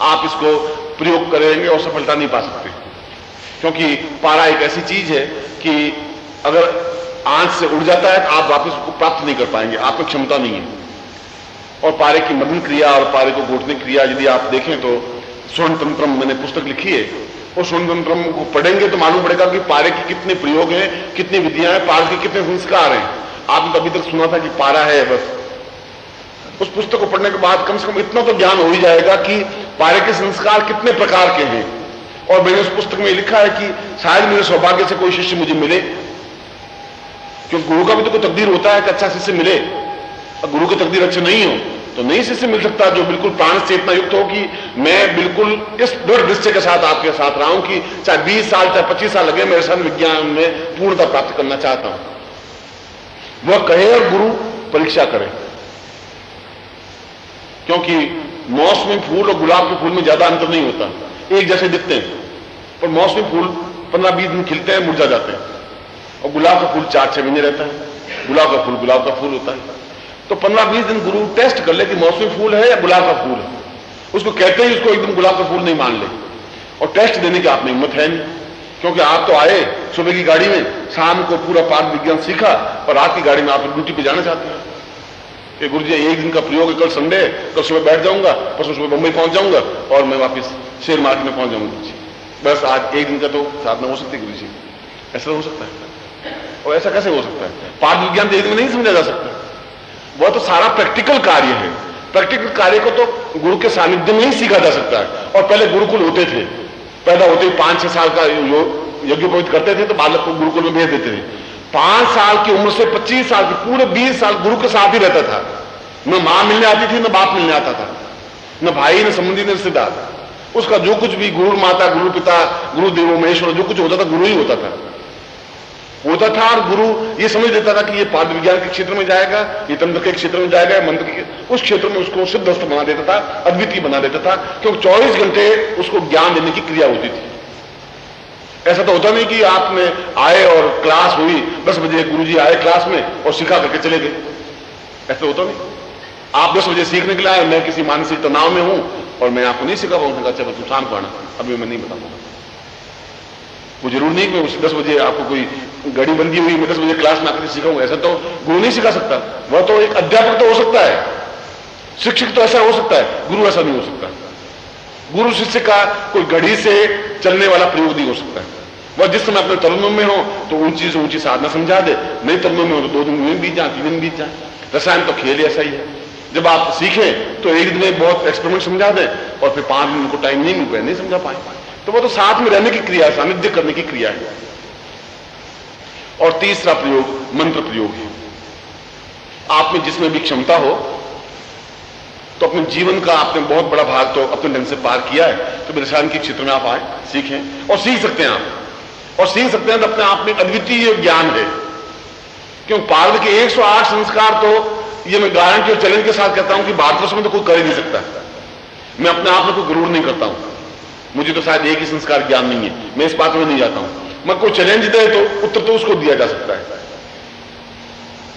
आप इसको प्रयोग करेंगे और सफलता नहीं पा सकते, क्योंकि पारा एक ऐसी चीज है कि अगर आंच से उड़ जाता है तो आप वापस उसको प्राप्त नहीं कर पाएंगे, आपको क्षमता नहीं है। और पारे की मदन क्रिया और पारे को घोटने क्रिया यदि आप देखें तो स्वर्ण तंत्रम मैंने पुस्तक लिखी है, और स्वर्ण तंत्रम को पढ़ेंगे तो मालूम पड़ेगा कि पारे के कितने प्रयोग हैं, कितनी विधियां हैं, पारे के कितने संस्कार हैं। आपने तो अभी तक सुना था कि पारा है बस। उस पुस्तक को पढ़ने के बाद कम से कम इतना तो ज्ञान हो ही जाएगा कि पारे के संस्कार कितने प्रकार के हैं। और मैंने उस पुस्तक में लिखा है कि शायद मेरे सौभाग्य से कोई शिष्य मुझे मिले, क्योंकि गुरु का भी तो कोई तकदीर होता है कि अच्छा शिष्य मिले। और गुरु की तकदीर अच्छे नहीं हो तो नहीं शिष्य मिल सकता जो बिल्कुल प्राण से इतना युक्त हो कि मैं बिल्कुल इस दृढ़ निश्चय के साथ आपके साथ रहा हूं कि चाहे 20 साल चाहे 25 साल लगे, मेरे साथ विज्ञान में पूर्णता प्राप्त करना चाहता हूं। वह कहे और गुरु परीक्षा करे, क्योंकि मौसमी फूल और गुलाब के फूल में ज्यादा अंतर नहीं होता, एक जैसे दिखते हैं। पर मौसमी फूल 15-20 दिन खिलते हैं, मुरझा जाते हैं, और गुलाब का फूल 4-6 महीने रहता है। गुलाब का फूल होता है। तो 15-20 दिन गुरु टेस्ट कर ले कि मौसमी फूल है या गुलाब का फूल है। उसको कहते ही उसको एकदम गुलाब का फूल नहीं मान ले, और टेस्ट देने की आप में हिम्मत है नहीं, क्योंकि आप तो आए सुबह की गाड़ी में, शाम को पूरा पाठ विज्ञान सीखा और रात की गाड़ी में आप ड्यूटी पे जाना चाहते हैं कि गुरु जी एक दिन का प्रयोग है, कल संडे, कल सुबह बैठ जाऊंगा, परसों सुबह बंबई पहुंच जाऊंगा और मैं वापस शेयर मार्केट में पहुंच जाऊंगा। बस आज एक दिन का तो साधना हो सकती है गुरु जी, ऐसा हो सकता है? और ऐसा कैसे हो सकता है? पाठ विज्ञान तो एक दिन में नहीं समझा जा सकता, वह तो सारा प्रैक्टिकल कार्य है। प्रैक्टिकल कार्य को तो गुरु के सानिध्य में ही सीखा जा सकता है। और पहले गुरुकुल होते थे, पैदा होते ही 5-6 साल का यज्ञोपवीत करते थे तो बालक को गुरुकुल में भेज देते थे। 5 साल की उम्र से 25 साल के पूरे 20 साल गुरु के साथ ही रहता था। न मां मिलने आती थी, न बाप मिलने आता था, न भाई, न संबंधी, न रिश्तेदार। उसका जो कुछ भी गुरु माता, गुरु पिता, गुरु देवो महेश्वर जो कुछ होता था गुरु ही होता था। और गुरु ये समझ लेता था कि ये पाद विज्ञान के क्षेत्र में जाएगा, ये तंत्र के क्षेत्र में जाएगा, मंत्र के उस क्षेत्र में उसको सिद्धस्थ बना देता था, अद्वितीय बना देता था, क्योंकि 24 घंटे उसको ज्ञान देने की क्रिया होती थी। ऐसा तो होता नहीं कि आपने आए और क्लास हुई 10 बजे, गुरुजी आए क्लास में और सिखा करके चले गए, ऐसा होता नहीं। आप 10 बजे सीखने के लिए आए, मैं किसी मानसिक तनाव में हूं और मैं आपको नहीं सिखा पाऊंगा, अच्छा तुम शाम को आना, अभी मैं नहीं बताऊंगा। वो जरूर नहीं कि मैं 10 बजे आपको कोई घड़ी बंदी हुई मैं 10 बजे क्लास में आकर सिखाऊंगा, ऐसा तो गुरु नहीं सिखा सकता। वह तो एक अध्यापक तो हो सकता है, शिक्षक तो ऐसा हो सकता है, गुरु ऐसा नहीं हो सकता। गुरु शिष्य का कोई घड़ी से चलने वाला प्रयोग नहीं हो सकता है। वह जिस समय अपने तरुण में हो तो ऊंची से ऊंची साधना समझा दे, नहीं तरुण में हो तो 2 दिन में बीत जाए, 3 दिन बीत जाए। रसायन तो खेल ऐसा ही है, जब आप सीखें तो एक दिन में बहुत एक्सपेरिमेंट समझा दें और फिर 5 दिन को टाइम नहीं मिल पाए, नहीं समझा पाए, तो वो तो साथ में रहने की क्रिया, सानिध्य करने की क्रिया है। और तीसरा प्रयोग मंत्र प्रयोग है। आप में जिसमें भी क्षमता हो तो अपने जीवन का आपने बहुत बड़ा भाग तो अपने ढंग से पार किया है, तो रसायन के क्षेत्र में आप आए, सीखें और सीख सकते हैं आप, और सीख सकते हैं तो अपने आप में अद्वितीय ज्ञान है। क्यों पार्वती के 108 संस्कार तो ये मैं गारंटी और चैलेंज के साथ कहता हूं कि भारतवर्ष में तो कोई कर ही नहीं सकता। मैं अपने आप में कोई गरूर नहीं करता हूं, मुझे तो शायद एक ही संस्कार ज्ञान नहीं है, मैं इस बात में नहीं जाता हूं। मैं कोई चैलेंज दे तो उत्तर तो उसको दिया जा सकता है।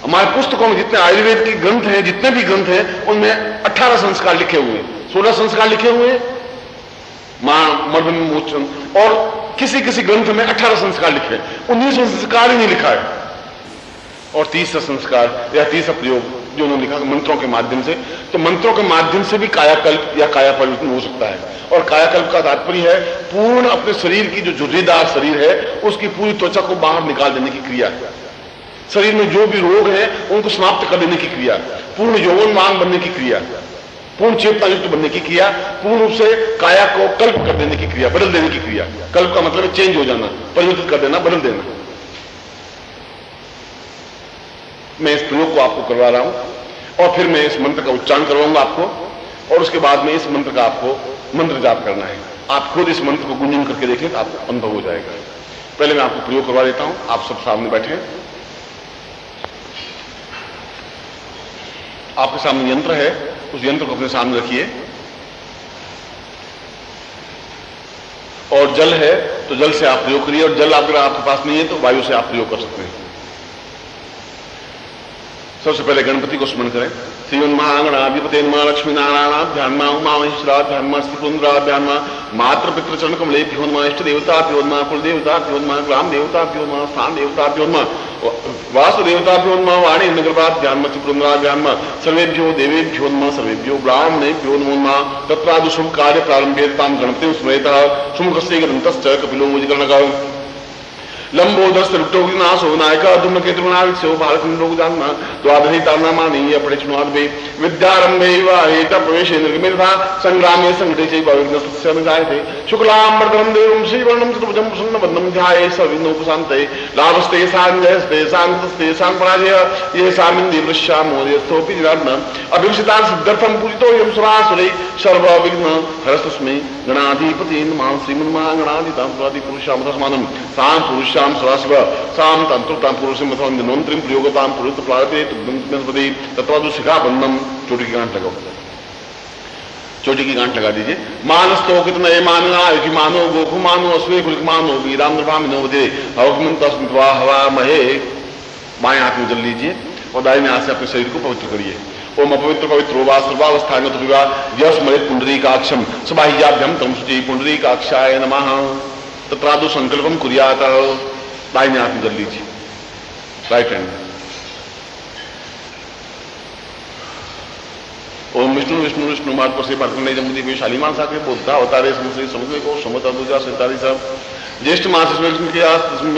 हमारे पुस्तकों में जितने आयुर्वेद के ग्रंथ हैं, जितने भी ग्रंथ हैं, उनमें 18 संस्कार लिखे हुए हैं, 16 संस्कार लिखे हुए हैं, मर्दन मोचन, और किसी किसी ग्रंथ में 18 संस्कार लिखे हैं, 19 संस्कार ही नहीं लिखा है। और तीसरा संस्कार या तीसरा प्रयोग जो उन्होंने लिखा मंत्रों के माध्यम से, तो मंत्रों के माध्यम से भी कायाकल्प या काया परिवर्तन हो सकता है। और कायाकल्प का तात्पर्य है पूर्ण अपने शरीर की जो झुर्रीदार शरीर है उसकी पूरी त्वचा को बाहर निकाल देने की क्रिया है। शरीर में जो भी रोग है उनको समाप्त कर देने की क्रिया, पूर्ण यौवनवान बनने की क्रिया, पूर्ण चेतनायुक्त बनने की क्रिया, पूर्ण रूप से काया को कल्प कर देने की क्रिया, बदल देने की क्रिया। कल्प का मतलब है चेंज हो जाना, परिवर्तित कर देना, बदल देना। मैं इस प्रयोग को आपको करवा रहा हूं और फिर मैं इस मंत्र का उच्चारण करवाऊंगा आपको, और उसके बाद में इस मंत्र का आपको मंत्र जाप करना है। आप खुद इस मंत्र को गुंजन करके देखें तो आपको अनुभव हो जाएगा। पहले मैं आपको प्रयोग करवा देता हूं, आप सब सामने बैठे, आपके सामने यंत्र है, उस यंत्र को अपने सामने रखिए, और जल है तो जल से आप प्रयोग करिए, और जल अगर आपके पास नहीं है तो वायु से आप प्रयोग कर सकते हैं। सबसे पहले गणपति को स्मरण करें। श्रीमन्महागणाधिपते नमः लक्ष्मीनारायणाभ्यां नमः उमामहेश्वराभ्यां नमः श्रीपुरन्दराभ्यां नमः मातृपितृचरणकमलेभ्यो नमः इष्टदेवताभ्यो नमः कुलदेवताभ्यो नमः ग्रामदेवताभ्यो नमः स्थानदेवताभ्यो नमः वासुदेवताभ्यो नमः वाणीनगरपाभ्यां नमः त्रिपुरन्दराभ्यां नमः सर्वेभ्यो देवेभ्यो नमः सर्वेभ्यो ब्राह्मणेभ्यो नमो नमः तत्रादु शुभकार्यप्रारम्भे तां गणपतिं स्मरेतः सुमुखस्य ग्रन्थश्च कपिलो मुजिकर्णकः लंबोदरस्तरुक्तोगिनाशो नायक धूमकेतुर्नाविक्षो भारतलोकजान्म द्वादशीतानामानि अपरिचिनोद्भे विद्यारम्भे वाहेत प्रवेशे निर्गमे तथा संग्रामे संघटे चैव जायते शुक्लाम्बरधरं देवं श्रीवर्णं चतुर्भुजं प्रसन्नवदनं ध्याये सर्विघ्नोपशान्तये लाभस्ते साञ्जयस्ते शान्तस्ते शान्तपराजय ये सामिन्दे वृष्यामोदयस्थोऽपि जनार्दन अभीक्षितान् सिद्धर्थं पूजितोऽयं सुरासुरैः सर्वविघ्न हरस्तस्मै गणाधिपते नमः श्रीमन्महागणाधिपतिं पुरुषामतस्मानं सां पुरुष सदाशिव साम तंत्रताम पुरुषम धन्वंतरिम प्रयोगताम पुरुष प्लावते तुमस्पति तत्वादु शिखा बंधम चोटी की गांठ लगाओ चोटी की गांठ लगा दीजिए मानस्तो कितने मानना कि मानो गोखु मानो अश्वे कुलिक मानो वीराम नृभामिनो वदे हवकमन तस्मित्वा हवा महे बाएं हाथ में जल लीजिए और दाहिने हाथ से अपने शरीर को पवित्र करिए ओम अपवित्र पवित्रो वा सर्वावस्थान तुवा यस्मृत पुंडरीकाक्षम सबाह्याभ्यम तम शुचि पुंडरीकाक्षाय नमः तत्रादु संकल्पम कुर्यात दाहिने हाथ में कर लीजिए राइट हैंड ओम विष्णु विष्णु विष्णु मार्ग पर से पार्कने जमुदी भी शालीमान साके बोलता अवतारे समश्री समुद्र को समता दूजा सैताली सब ज्येष्ठ मास के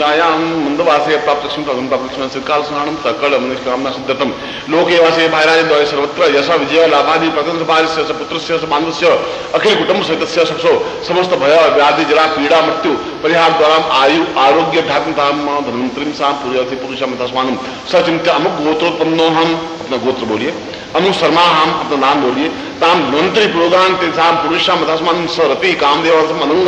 आयाम मंदवासे प्राप्त लक्ष्मी प्रगम प्राप्त लक्ष्मण श्रीकाल स्नानम सकल कामना सिद्धतम लोके वासे भाईराज द्वय सर्वत्र यशा विजय लाभादि प्रतंत्र भार्य पुत्रस्य बांधवस्य अखिल कुटुंब सहित सबसो समस्त भय व्याधि जरा पीड़ा मृत्यु परिहार द्वारा आयु आरोग्य ध्यात्मताम धन्वंतरिम साम पूर्य पुरुषम तस्मानम सचिंत्य अमुक गोत्रोत्पन्नो हम अपना गोत्र बोलिए अमुक शर्मा हम अपना नाम बोलिए ताम धन्वंतरी प्रोदान तेषाम पुरुषम तस्मानम सरति कामदेव मनंग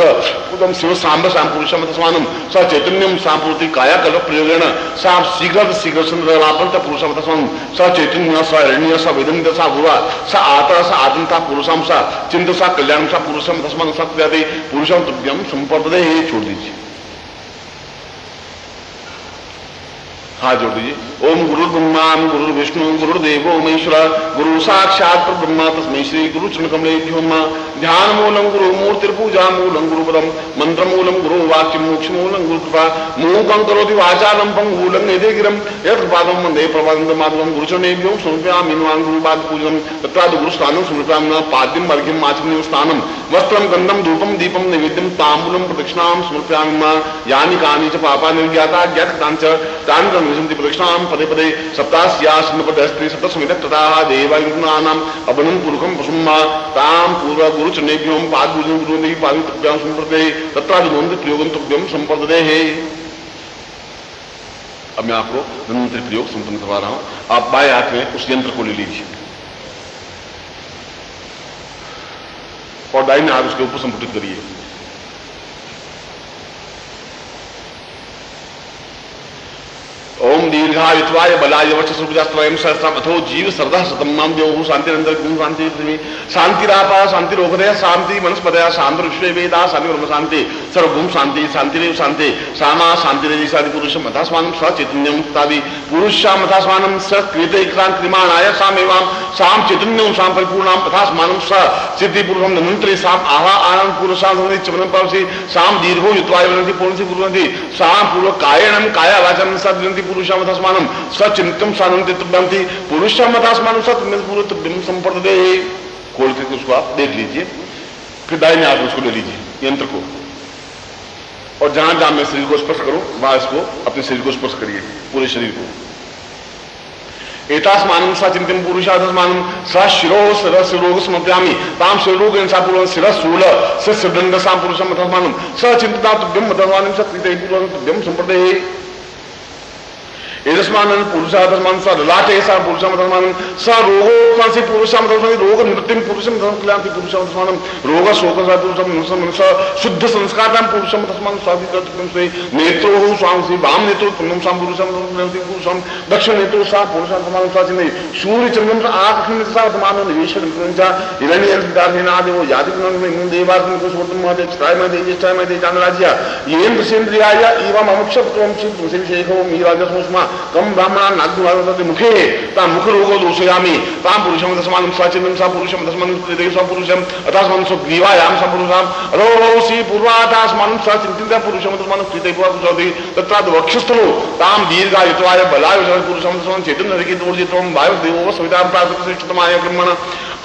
उदम शिव सांब साम पुरुषम तस्मानम स चैतन्यम सांपूर्ति काया कल्प प्रयोगेण सा शीघ्र शीघ्र चंद्रलापन पुरुषम तस्मानम स चैतन्य स हिरण्य स वेदन्त सा भुवा स आतर स आदंता पुरुषम सा चिंत सा कल्याण सा पुरुषम तस्मानम सत्यादि पुरुषम तुभ्यम संपर्दे छोड़ दीजिए हाथ जोड़ दीजिए ओम गुरु ब्रह्मा गुरु विष्णु गुरुदेवो महेश्वर गुरु साक्षात ब्रह्मा तस्मै श्री गुरु चरण कमलेभ्यो नमः ध्यान मूलम गुरु मूर्ति पूजा मूलम गुरु पदम मंत्र मूलम गुरु वाक्य मोक्ष मूलम गुरु कृपा मूकं करोति वाचालं पंगूलं यदे गिरं यत्पादं वन्दे प्रवन्दं माधवं गुरुचरणेभ्यो समर्पयामि नमामि गुरुपाद पूजनं तत्रादि गुरुस्थानं समर्पयामि न पाद्यं अर्घ्यं आचमनीयं स्थानं वस्त्रं गन्धं धूपं दीपं नैवेद्यं ताम्बूलं प्रदक्षिणां समर्पयामि नमः यानि कानि च पापानि निर्ज्ञाता ज्ञातानि च तानि विसन्ति प्रदक्षिणां पदे पदे सप्तास्यास्मपदस्त्री सप्तसमित तथा देवायुनानाम् अबनं पुरुखं पशुम्मा तां पूर्व गुरुचरणेभ्यो पादपूजनं गुरुदेवी पादितभ्यां संप्रदे तत्रादिनोन्ति प्रयोगं तुभ्यं संप्रदे है। अब मैं आपको धन्वंतरि प्रयोग संपन्न करवा रहा हूं। आप बाएं हाथ में उस यंत्र को ले लीजिए और दाहिने हाथ उसके ऊपर संपुटित करिए। ओम दीर्घायुत्वाय बलाय वर्चस्वजास्त्रयं सहस्रम अथो जीव श्रद्धा शतम नाम देवहु शांतिरंतर गुण शांति पृथ्वी शांतिरापा शांतिरोपदय शांति वनस्पतय शांति विश्वे वेदा शांति ब्रह्म शांति सर्वभूम शांति शांतिरेव शांति सामा शांतिरेव शांति पुरुषम अथास्मानं सचैतन्यं तादि पुरुषाम अथास्मानं सकृते क्रांतिमानाय सामेवां साम चैतन्यं साम परिपूर्णां अथास्मानं स सिद्धि पूर्वं धन्वंतरि साम आहा आनंद पुरुषां चमनं पावसि साम दीर्घो युत्वाय वनति पूर्णसि कुर्वन्ति साम पूर्व कायेनं काया वाचनं सद्वन्ति पुरुषाम अथास्मानं सचिंतम सानंति तुभ्यंति पुरुषाम अथास्मानं सत्य पूर्व तुभ्यं संपर्दे। खोल के उसको आप देख लीजिए, फिर दाहिने हाथ में उसको ले लीजिए यंत्र को और जहां जहां मैं शरीर को स्पर्श करूं वहां इसको अपने शरीर को स्पर्श करिए, पूरे शरीर को। एतास्मानं सचिंतम पुरुषादस्मानं स शिरो शिरोग समर्पयामि ताम शिरोग इंसापूर्वं शिरशूल शिरदंड साम पुरुषम अथास्मानं स चिंतता तुभ्यं अथास्मानं सकृते पूर्वं तुभ्यं संपर्दे। एतस्मानं पुरुषादस्मानं स ललाटे सा पुरुषामतस्मानं स रोगोपमासि पुरुषामतस्मानं रोग निवृत्तिं पुरुषामतस्मानं क्लांति पुरुषामतस्मानं रोग शोक सा पुरुषामतस्मानं स शुद्ध संस्कारतां पुरुषामतस्मानं स्वादिकृतं से नेत्रो स्वां से वाम नेत्रो पुण्यं सां पुरुषामतस्मानं पुरुषां दक्षिण नेत्रो सा पुरुषामतस्मानं स्वाचिने सूर्य चंद्रम सा आत्मन सा तमानं निवेशनं कृंचा हिरण्यं दार्हिनादेवो यादिनं देवात्मन को सुवर्तम महते क्षाय में दे चांद्राज्य येन प्रसेन्द्रियाय एवं अमुक्षत्वं चित्त विशेषो मीराजस्मस्मा कम ब्राह्मणा नाग्निवादते मुखे ताम मुख रोगो दोषयामि ताम पुरुषम दशमानं साचिन्नं सा पुरुषम दशमानं प्रेदेव सा पुरुषम अथास्मानं सुग्रीवायां सा पुरुषाम अरोसी पूर्वातास्मानं सा चिन्तिता पुरुषम दशमानं प्रीतेव पुरुषोति तत्राद वक्षस्थलो ताम दीर्घायुत्वाय बलाय पुरुषम दशमानं चैतन्य रहित ऊर्जितम वायु देवो सविता प्राकृत श्रेष्ठतमाय ब्रह्मण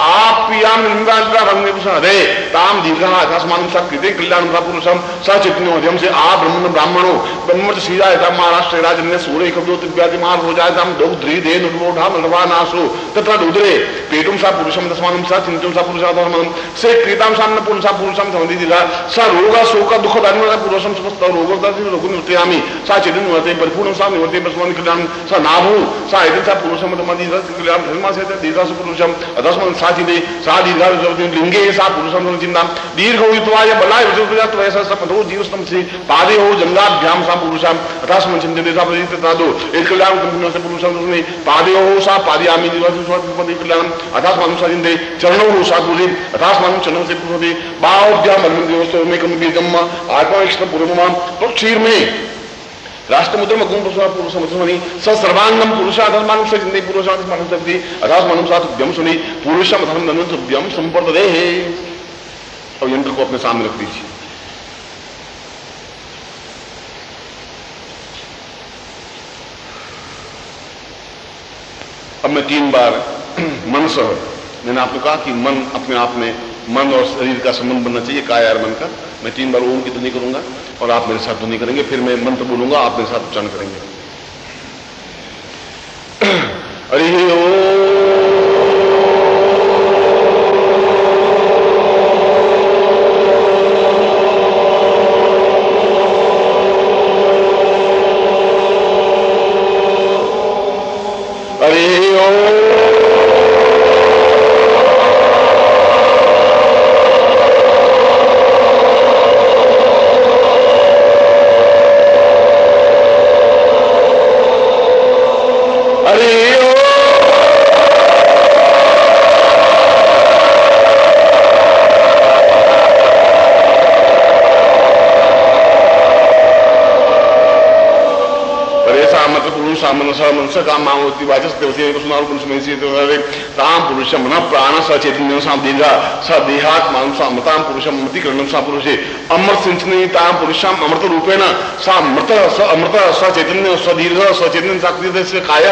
आप्याम लिंगांतरा भंगे पुरुषे ताम दीर्घा आकाशमान सा कृते कल्याण पुरुषम सा चैतन्य मध्यम से आ ब्राह्मणो ब्रह्म सीधा महाराष्ट्र राजन्य सूर्य कब्दोत व्याधि मार हो जाए ताम दो द्री दे नुर्वोढ़ा मलवा नासो तथा उदरे पेटुम सा पुरुषम दशमानम सा चिंतम सा पुरुषाधर्मम से क्रीताम सान्न पुरुषा पुरुषम समधि दिला सा रोगा शोका दुख दानिमा पुरुषम समस्त रोगोदा रोग निवर्तयामि सा चैतन्य निवर्ते परिपूर्ण सा निवर्ते बसमान कल्याण सा नाभु सा एतन सा पुरुषम तमदि कल्याण धर्मा से दीर्घा से पुरुषम अदस्मन सा चिदे सा दीर्घा लिंगे सा पुरुषम चिंता दीर्घ हुत्वाय बलाय विजयत वयसा सपदो जीवस्तम से पादे हो जंगाभ्याम सा पुरुषम अथास्मन चिंतते सा प्रजिततादो एक कल्याण कुंभन से पुरुषम ने पादे हो सा पादयामि दिवसपति कल्याण अथास्मन सा चिंते चरणो हो सा पुरी अथास्मन चरणों से पुरुषे बाहुभ्याम अर्जुन दिवसो में कम बीजम आत्मा इष्ट पूर्वमा तो क्षीर में राष्ट्रमुद्रम गुण पुरुषमनि स सर्वांगम पुरुषाधर्मान से जिंदे पुरुषाधर्मान शक्ति अथास मनुम सातुभ्यम सुनी पुरुषम धर्म धनुभ्यम संपर्दे। और यंत्र को अपने सामने रख दीजिए। अब मैं 3 बार मन सह, मैंने आपको कहा कि मन अपने आप में मन और शरीर का संबंध बनना चाहिए, काया और मन का। मैं 3 बार ओम की ध्वनि करूंगा और आप मेरे साथ ध्वनि करेंगे, फिर मैं मंत्र बोलूंगा, आप मेरे साथ उच्चारण करेंगे। हरि ओम। कामावती वाचस ताम पुरुषम न प्राण सचेतन सा दीर्घा स देहात्मा सा अमृताम पुरुषम अमृतिकरण सा पुरुषे अमृत सिंचनी ताम पुरुषम अमृत रूपेण सा अमृत स चैतन्य स दीर्घ स चैतन्य साक्षी से काय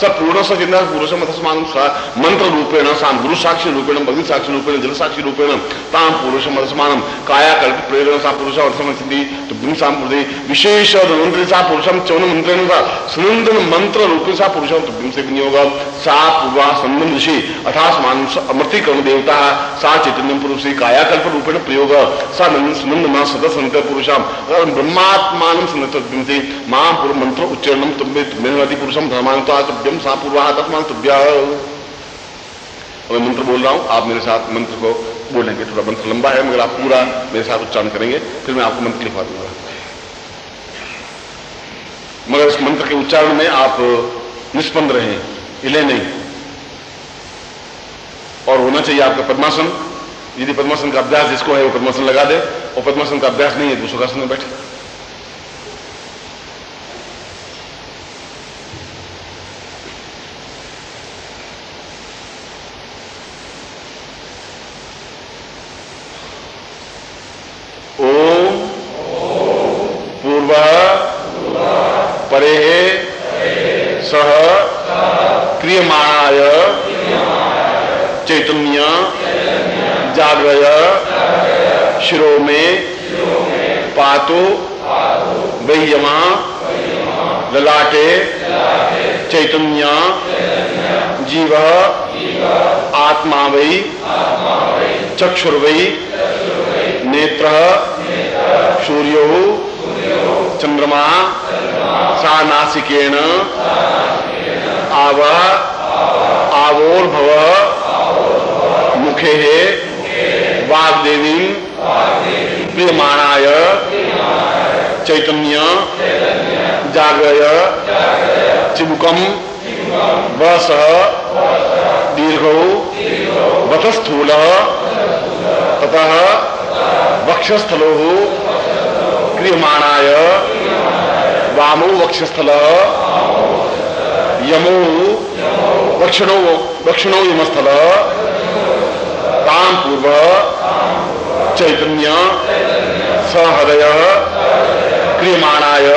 स पूर्ण स चैतन्य पुरुषम अथस्मान सा मंत्र रूपेण सा गुरु साक्षी रूपेण भक्ति साक्षी रूपेण जल साक्षी रूपेण ताम पुरुषम अथस्मान काया कल्प प्रेरण सा पुरुष अर्थमसिद्धि तुभ्यं सा पुरुषे विशेष धन्वंतरि सा पुरुषम चवन मंत्रेण सा सुनंदन मंत्र रूपे सा पुरुषम तुभ्यं से विनियोग सा पूर्वा संबंध ऋषि अथास्मान अमृतिकरण देवता सा चैतन्य पुरुषे कायाकल्प रूपेण प्रयोग सा सुनंदना सदसंत पुरुषम ब्रह्मात्मान सुनते मां पूर्व मंत्र उच्चारणम तुम्हें पुरुषम धर्मानुता तुभ्यम सा पूर्वा तस्मान तुभ्य। मैं मंत्र बोल रहा हूं, आप मेरे साथ मंत्र को बोलेंगे। थोड़ा मंत्र लंबा है मगर आप पूरा मेरे साथ उच्चारण करेंगे, फिर मैं आपको मंत्र लिखवा दूंगा। मगर इस मंत्र के उच्चारण में आप निष्पन्द रहें, हिले नहीं, और होना चाहिए आपका पद्मासन। यदि पद्मासन का अभ्यास जिसको है वो पद्मासन लगा दे, और पद्मासन का अभ्यास नहीं है तो सुखासन में बैठे। ओम पूर्व परे सह क्रियमाणाय चैतन्य जागृय शिरो में पातो वैयमा ललाटे चैतन्य जीव आत्मा वै चक्षुर्वै नेत्र सूर्यो चंद्रमा सा नासिकेन आव आवोर्भव मुखे वाग्देवी प्रियमाणाय चैतन्य जागृय चिबुकम वस दीर्घो वतस्थूल ततः वक्षस्थलो क्रियमाणाय वामो वक्षस्थल यमो दक्षिणो यमस्थल ताम पूर्व चैतन्य सहृदय क्रियमाणाय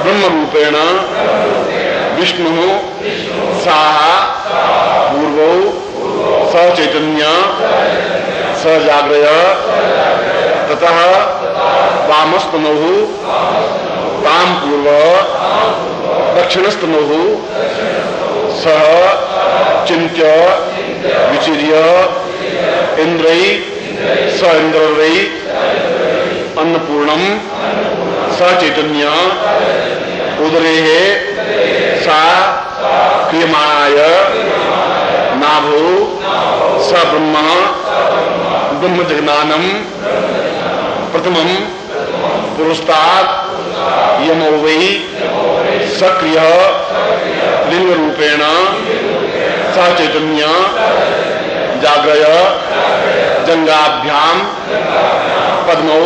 ब्रह्मरूपेण विष्णु साहा पूर्वो सचैतन्य सजाग्रय ततः वामस्तनो ताम पूर्व दक्षिणस्तनो सह चिंत्य विचिर्य इंद्रै स इंद्रै अन्नपूर्णम सचैतन्य उदरे सा क्रियमाणाय नाभो स ब्रह्म जगनानम प्रथमम पुरस्तात् यमो वै सक्रिय लिंग रूपेण सचैतन्य जाग्रय जंगाभ्याम पद्मौ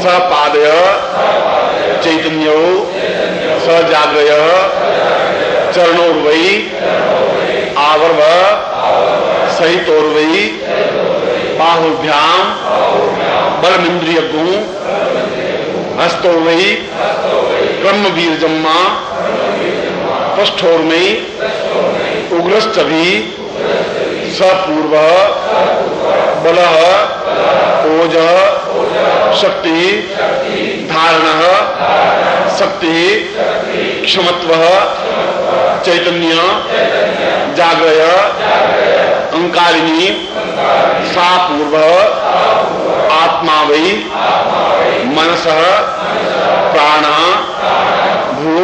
सपादय चैतन्यो सजाग्रय चरणोर्वै आवर्व सहितोर्वै बाहुभ्याम बलमिंद्रियगुं हस्तोर्वै ब्रह्मवीर्जम्मा पष्ठोर्मै उग्रश्चभि सपूर्व बल ओज शक्ति धारण शक्ति क्षमत्व चैतन्य जाग्रय अंकारिणी सा पूर्व आत्मा वै मनस प्राण भू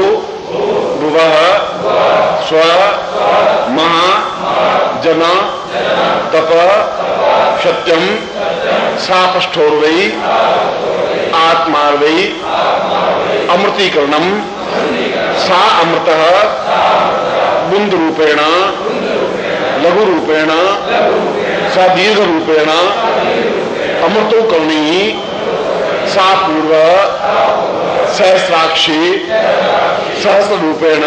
भुवः स्व महा जन तप सत्यम सा पष्ठोर्वै आत्मार्वै अमृतीकरणम सा अमृतः बुंदरूपेण लघुरूपेण सा दीर्घरूपेण अमृतो करणी सा पूर्व सहस्राक्षी सहस्ररूपेण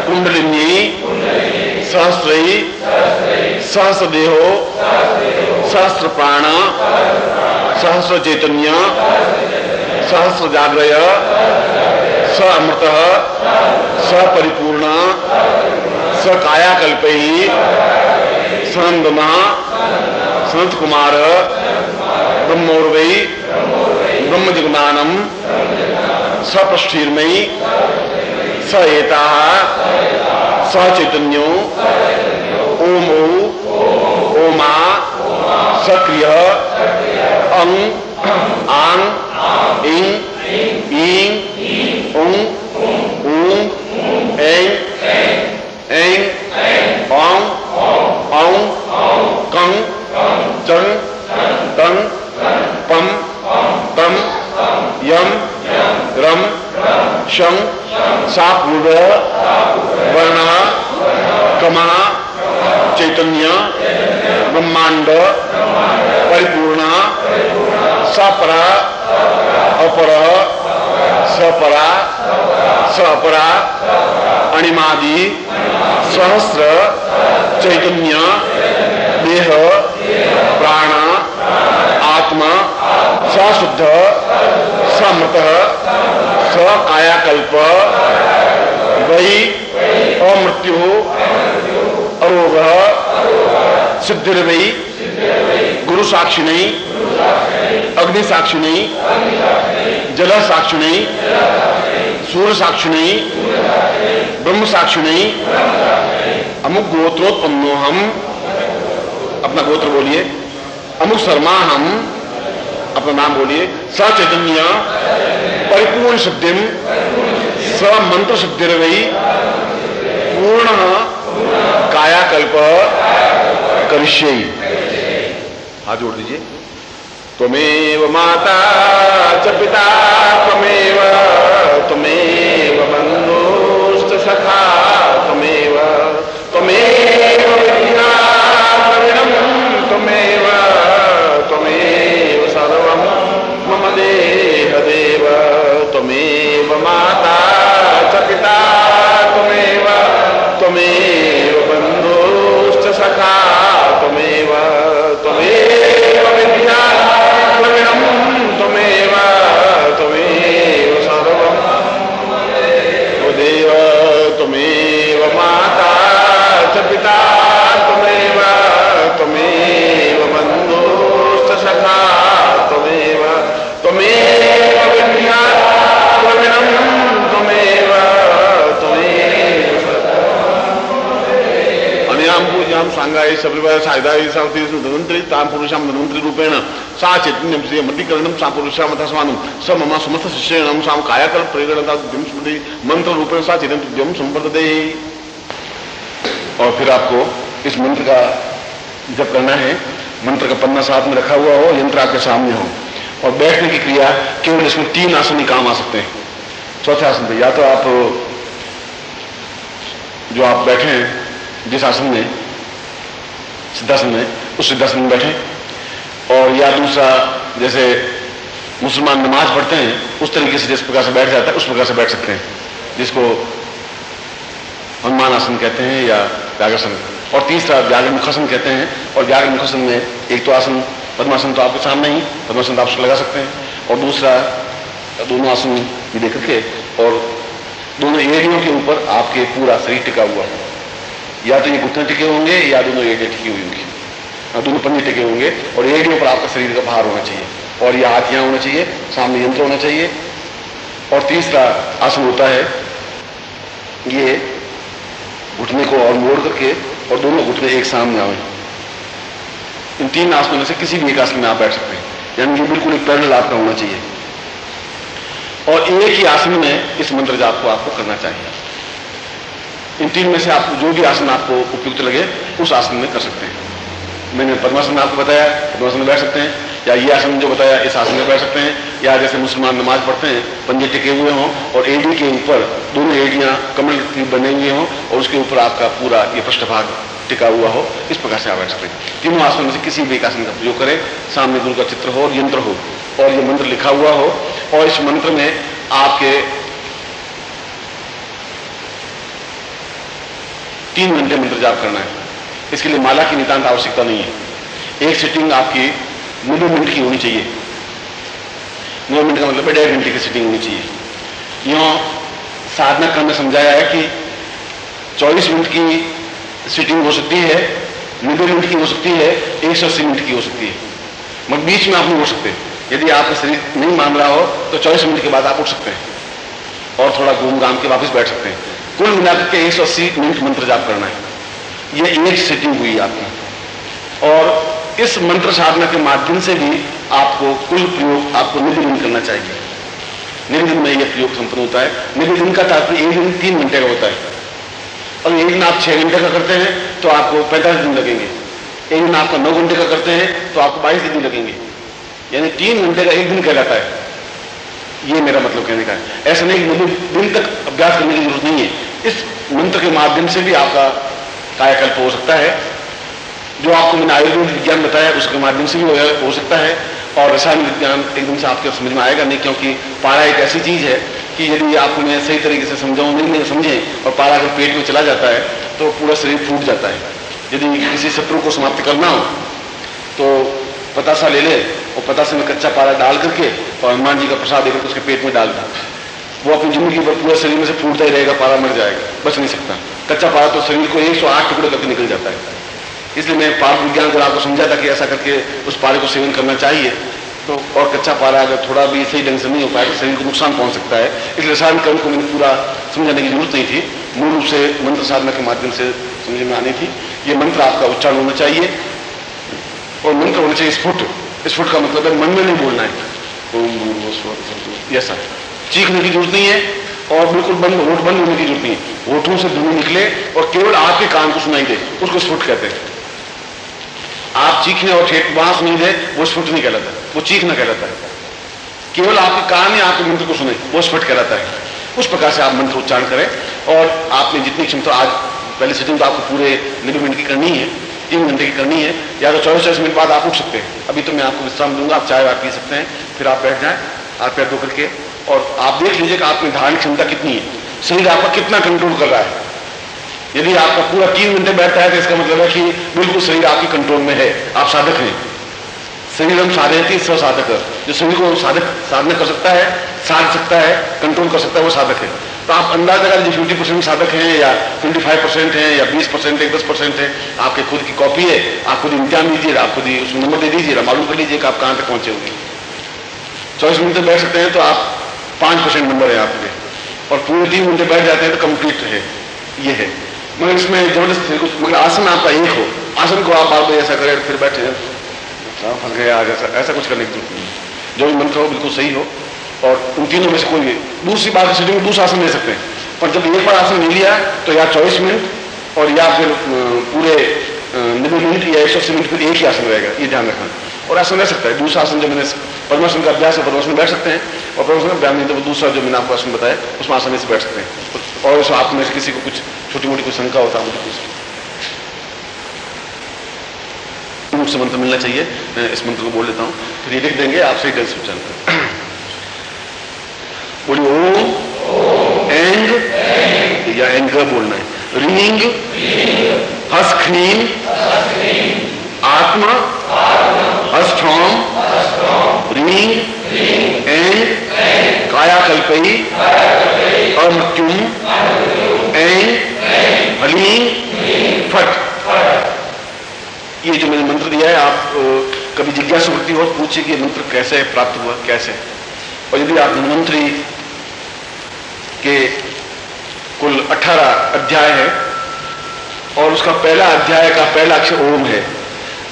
कुंडलिनी सहस्रै सहस्रदेहो सहस्रप्राण सहस्र चैतन्य सहस्र जाग्रय स अमृतः स परिपूर्ण स कायाकल्पै सनंदना सनत कुमार ब्रह्मोर्वै ब्रह्मजगनानम सपष्ठीर्मयी स एताः स चैतन्यो ओमो ओमा सक्रिय अंग आंग इंग ईंग उंग ऊंग एंग एंग औंग औंग कंग चंग तंग पम तम यम रम शं सा पूर्व वर्ण कमा चैतन्य ब्रह्मांड परिपूर्ण सपरा अपरा सपरा सपरा अणिमादि सहस्र चैतन्य देह प्राण आत्मा सशुद्ध समृत स कायाकल्प वै अमृत्यु अरोग सिद्धिर्वै गुरु साक्षिणी अग्नि साक्षिणी जल साक्षिणी सूर्य साक्षिणी ब्रह्म साक्षिणी अमुक गोत्रोत्पन्नो हम, अपना गोत्र बोलिए, अमुक शर्मा हम, अपना नाम बोलिए, स चैतन्य परिपूर्ण सिद्धिम स मंत्र सिद्धिर्वै पूर्ण कायाकल्प करिष्ये। हाथ जोड़ दीजिए। त्वमेव माता च पिता त्वमेव त्वमेव बन्धुश्च सखा त्वमेव त्वमेव विद्या द्रविणं त्वमेव त्वमेव सर्वं मम देहदेव त्वमेव माता च पिता सांगाय सबरिवाय सायदाय सावती धन्वंतरी ताम पुरुषाम धन्वंतरी रूपेण सा चैतन्यम से मल्लिकरणम सा पुरुषाम तस्मानं स मम समस्त शिष्येणम साम कायाकल्प प्रेरणता स्मृति मंत्र रूपेण सा चैतन्यम संवर्धते। और फिर आपको इस मंत्र का जप करना है। मंत्र का पन्ना साथ में रखा हुआ हो, यंत्र आपके सामने हो, और बैठने की क्रिया केवल इसमें 3 आसन ही काम आ सकते हैं। चौथे आसन पे या तो आप जो आप बैठे हैं जिस आसन में, सिद्धासन में, उस सिद्धासन में बैठे, और या दूसरा जैसे मुसलमान नमाज पढ़ते हैं उस तरीके से जिस प्रकार से बैठ जाता है उस प्रकार से बैठ सकते हैं, जिसको हनुमान आसन कहते हैं या व्याघ्रासन। और तीसरा व्याघ्रमुखासन कहते हैं। और व्याघ्रमुखासन में एक तो आसन पद्मासन तो आपके सामने ही, पद्मासन तो आप उसको लगा सकते हैं, और दूसरा दोनों आसन भी देख के और दोनों एड़ियों के ऊपर आपके पूरा शरीर टिका हुआ है। या तो ये घुटने टिके होंगे या दोनों एड़ियां टिकी हुई होंगी, दोनों पंजे टिके होंगे, और एड़ियों पर आपका शरीर का भार होना चाहिए, और ये हाथ यहाँ होना चाहिए, सामने यंत्र होना चाहिए। और तीसरा आसन होता है ये घुटने को और मोड़ करके और दोनों घुटने एक सामने आए। इन 3 आसनों में से किसी भी एक आसन में आप बैठ सकते हैं, यानी कि बिल्कुल एक पैरेलल आपका होना चाहिए, और एक ही आसन में इस मंत्र जाप को आपको करना चाहिए। इन 3 में से आपको जो भी आसन आपको उपयुक्त लगे उस आसन में कर सकते हैं। मैंने पद्मासन आपको बताया, पद्मासन में बैठ सकते हैं, या ये आसन जो बताया इस आसन में बैठ सकते हैं, या जैसे मुसलमान नमाज पढ़ते हैं पंजे टिके हुए हों और एड़ी के ऊपर दोनों एड़ियां कमल की बने हुए हों और उसके ऊपर आपका पूरा ये पृष्ठभाग टिका हुआ हो, इस प्रकार से आप बैठ सकते हैं। तीनों आसनों में से किसी भी एक आसन का प्रयोग करें, सामने गुरु का चित्र हो और यंत्र हो और ये मंत्र लिखा हुआ हो, और इस मंत्र में आपके 3 घंटे मंत्र जाप करना है। इसके लिए माला की नितांत आवश्यकता नहीं है। एक सिटिंग आपकी 90 मिनट की होनी चाहिए। 9 मिनट का मतलब 1.5 घंटे की सिटिंग होनी चाहिए। यूं साधना क्रम में समझाया है कि 24 मिनट की सिटिंग हो सकती है, 90 मिनट की हो सकती है, 180 मिनट की हो सकती है, मगर बीच में आप नहीं हो सकते। यदि आपका शरीर नहीं मान रहा हो तो 24 मिनट के बाद आप उठ सकते हैं और थोड़ा घूम घाम के वापस बैठ सकते हैं। कुल मिलाकर के 180 मिनट मंत्र जाप करना है। यह एक सिटिंग हुई आपकी, और इस मंत्र साधना के माध्यम से भी आपको कुल प्रयोग आपको निधि दिन करना चाहिए। निधि दिन में यह प्रयोग संपन्न होता है। निधि दिन का तात्पर्य एक दिन 3 घंटे का होता है, और एक दिन आप 6 घंटे का करते हैं तो आपको 45 दिन लगेंगे। एक दिन आपका 9 घंटे का करते हैं तो आपको 22 दिन लगेंगे, यानी 3 घंटे का एक दिन कहलाता है। ये मेरा मतलब कहने का है। ऐसा नहीं कि 90 दिन तक अभ्यास करने की जरूरत नहीं है। इस मंत्र के माध्यम से भी आपका कायाकल्प हो सकता है। जो आपको मैंने आयुर्वेद विज्ञान बताया उसके माध्यम से भी हो सकता है, और रसायन विज्ञान एकदम से आपके समझ में आएगा नहीं, क्योंकि पारा एक ऐसी चीज है कि यदि आपको मैं सही तरीके से समझाऊं नहीं समझें और पारा अगर पेट में चला जाता है तो पूरा शरीर फूट जाता है। यदि किसी शत्रु को समाप्त करना हो तो पतासा ले ले और पतासे में कच्चा पारा डाल करके और हनुमान जी का प्रसाद देकर उसके पेट में डाल दो, वो अपनी जिंदगी भर पूरे शरीर में से फूटता ही रहेगा, पारा मर जाएगा, बच नहीं सकता। कच्चा पारा तो शरीर को 108 टुकड़े करके निकल जाता है। इसलिए मैं पार विज्ञान को आपको समझा था कि ऐसा करके उस पारे को सेवन करना चाहिए। तो और कच्चा पारा अगर थोड़ा भी सही ढंग से नहीं हो पाया तो शरीर को नुकसान पहुंच सकता है। इसलिए रसायन कर्म को मैंने पूरा समझाने की जरूरत नहीं थी, मूल रूप से मंत्र साधना के माध्यम से समझ में आनी थी। ये मंत्र आपका उच्चारण होना चाहिए, और मंत्र होना चाहिए स्फुट। स्फुट का मतलब है मन में नहीं बोलना है ओम भूर्भुवः स्वः, ऐसा चीखने की जरूरत नहीं है, और बिल्कुल बंद होठ बंद होने की जरूरत नहीं है। होठों से ध्वनि निकले और केवल आपके कान को सुनाई दे, उसको स्फुट कहते हैं। आप चीखने और बांस नहीं दे, वो स्फुट नहीं कहलाता, वो चीखना कहलाता है। केवल आपके कान या आपके मंत्र को सुने, वो स्फुट कहलाता है। उस प्रकार से आप मंत्र उच्चारण करें, और आपने जितनी क्षमता, आज पहले सिटिंग तो आपको पूरे 90 मिनट की करनी है, 3 घंटे की करनी है, या तो 24 मिनट बाद आप उठ सकते हैं। अभी तो मैं आपको विश्राम दूंगा, आप चाय पी सकते हैं, फिर आप बैठ जाएं हाथ पैर धो करके, और आप देख लीजिए कि आपकी धारण क्षमता कितनी है, शरीर आपका कितना कंट्रोल कर रहा है। यदि आपका पूरा 3 घंटे बैठता है तो इसका मतलब है कि बिल्कुल शरीर आपकी कंट्रोल में है, आप साधक हैं। शरीर हम साधक स्वसाधक है, जो शरीर को साधना कर सकता है, साध सकता है, कंट्रोल कर सकता है, वो साधक है। तो आप अंदाज लगा लीजिए 50% साधक हैं, या 25% हैं, या 20% है, 10% है। आपके खुद की कॉपी है, आप खुद इम्तिहान दीजिए, आप खुद ही उसमें नंबर दे दीजिए, मालूम कर लीजिए कि आप कहां तक पहुंचे होंगे। 24 मिनट तक बैठ सकते हैं तो आप 5% नंबर है आपके, और पूरे 3 घंटे बैठ जाते हैं तो कंप्लीट है, ये है। मगर इसमें जबरदस्त, मगर आसन आपका एक हो, आसन को आप बार बार ऐसा करें, फिर बैठे फंस गए आज, ऐसा कुछ करने की जरूरत नहीं। जो भी मंत्र हो बिल्कुल सही हो, और उन तीनों में से कोई दूसरी बार की सीटिंग में दूसरा आसन ले सकते हैं, पर जब एक बार आसन ले लिया तो या 24 मिनट और या फिर पूरे 90 मिनट या 180 मिनट फिर एक ही आसन रहेगा, ये ध्यान रखना। और आसन रह सकता है दूसरा आसन, जो मैंने पद्मासन का अभ्यास है पद्मासन में बैठ सकते हैं, और पद्मासन का अभ्यास नहीं तो दूसरा जो मैंने आपको आसन बताया उसमें आसानी से बैठ सकते हैं। और इस आप में से किसी को कुछ छोटी मोटी कोई शंका होता है मुझे कुछ मुझसे मंत्र मिलना चाहिए, मैं इस मंत्र को बोल लेता हूं, फिर ये लिख देंगे, आप सही ढंग से उच्चारण करें। बोलिए ओम एंग या एंग बोलना है, रींग हस्ख्रीम आत्मा अस्ट्रॉम रींग एंग कायाकल्पई अमृत्युम एंग हलीं फट। ये जो मैंने मंत्र दिया है, आप कभी जिज्ञासा होती हो पूछिए कि मंत्र कैसे प्राप्त हुआ, कैसे। और यदि आप धन्वंतरि के कुल 18 अध्याय है और उसका पहला अध्याय का पहला अक्षर ओम है,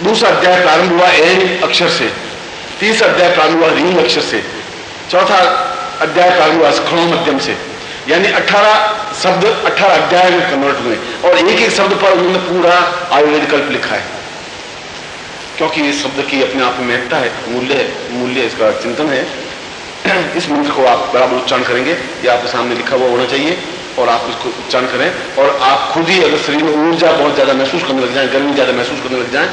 दूसरा अध्याय प्रारंभ हुआ एन अक्षर से, तीसरा अध्याय प्रारंभ हुआ रींग अक्षर से, चौथा अध्याय प्रारंभ हुआ स्ख्रोम मध्यम से, यानी 18 शब्द 18 अध्याय में कन्वर्ट हुए, और एक एक शब्द पर उन्होंने पूरा आयुर्वेद कल्प लिखा है, क्योंकि इस शब्द की अपने आप में महत्ता है, मूल्य इसका चिंतन है। इस मंत्र को आप बराबर उच्चारण करेंगे, ये आपके सामने लिखा हुआ होना चाहिए, और आप इसको उच्चारण करें। और आप खुद ही अगर शरीर में ऊर्जा बहुत ज्यादा महसूस करने लग जाए, गर्मी ज्यादा महसूस करने लग जाए,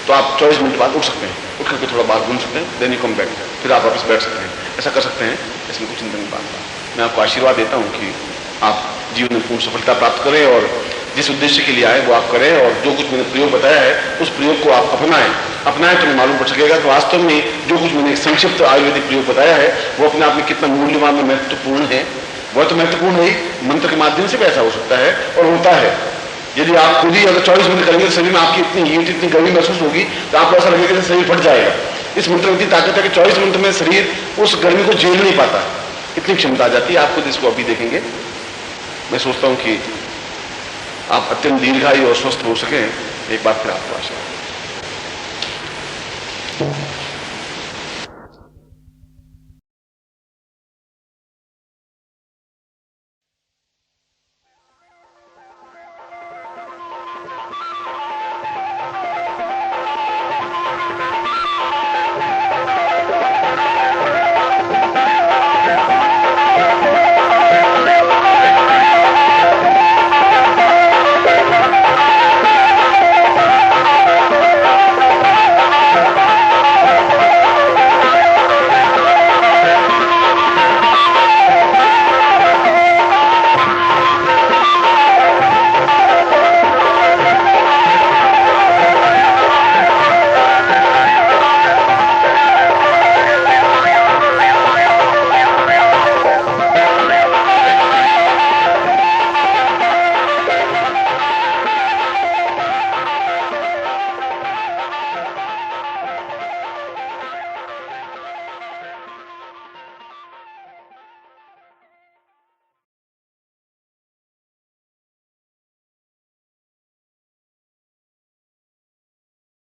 तो आप 24 मिनट बाद उठ सकते हैं, उठ करके थोड़ा बाहर घूम सकते हैं, देन यू कम बैक, फिर आप वापस बैठ सकते हैं, ऐसा कर सकते हैं। इसमें कुछ चिंतन की बात है। मैं आपको आशीर्वाद देता हूं कि आप जीवन में पूर्ण सफलता प्राप्त करें, और जिस उद्देश्य के लिए आए वो आप करें, और जो कुछ मैंने प्रयोग बताया है उस प्रयोग को आप अपनाएं तो मैं मालूम पड़ सकेगा कि वास्तव में जो कुछ मैंने संक्षिप्त आयुर्वेदिक प्रयोग बताया है वो अपने आप में कितना मूल्यवान और महत्वपूर्ण है। वह तो महत्वपूर्ण है, मंत्र के माध्यम से भी ऐसा हो सकता है और होता है। यदि आप खुद ही अगर 24 मिनट करेंगे तो शरीर में आपकी इतनी हीट, इतनी गर्मी महसूस होगी, तो आपको ऐसा लगेगा कि शरीर फट जाएगा। इस मंत्र में इतनी ताकत है कि 24 मिनट में शरीर उस गर्मी को झेल नहीं पाता, इतनी क्षमता आ जाती है। आप खुद इसको अभी देखेंगे। मैं सोचता हूं कि आप अत्यंत दीर्घायु और स्वस्थ हो सके। एक बार फिर आपको आशीर्वाद।